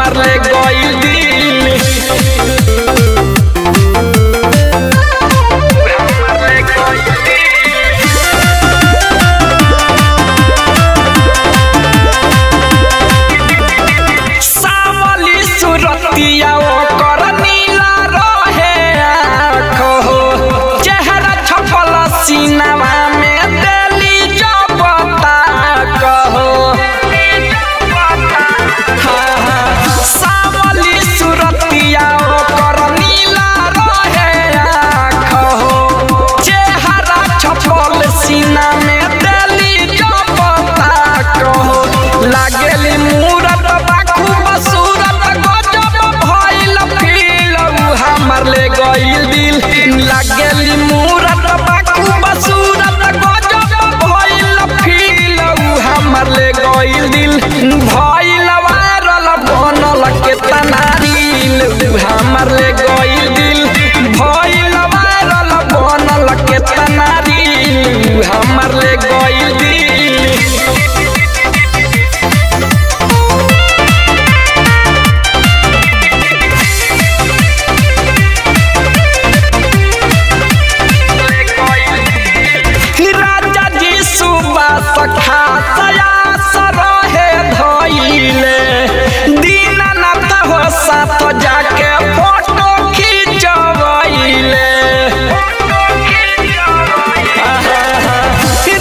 हमर ले गइल दिल सावली सुरतिया ओकर नीला रहे आँख हो चेहरा छपल सीनावा में देली जबता कहो सावली सुरतिया ओकर नीला रहे आँख हो चेहरा छपल सीना में देली जबता कहो लागेली मूरत बाखू बसूरत गजब भइल फील हमर ले गइल दिल लागेली मूरत बाखू बसूरत गजब भइल फील हमर ले गइल दिल भइल वायरल बनल केतना रील हमर ले गइल दिल भइल वायरल बनल केतना रील हमर ले गइल दिल सखा सयास रहे धइले दीनानाथ हो साथ जाके फोटो खिंचवइले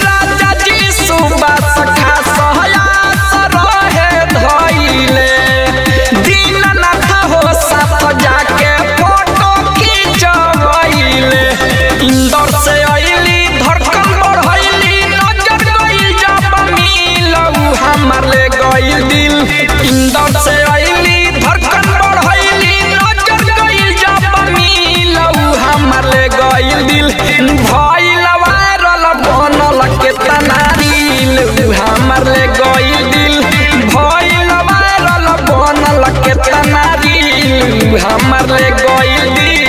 राजा जी सुबह सखा सयास रहे धइले दीनानाथ हो साथ जाके फोटो खिंचवइले इंदौर से अइली धड़कन बढ़इली हमर ले गइल दिल इंदौर से अइली धड़कन बढ़इली नजर गइल जब मिलऊ हमर ले गइल दिल भइल वायरल बनल केतना रील हमर ले गइल दिल भइल वायरल बनल केतना रील हमर ले गइल दिल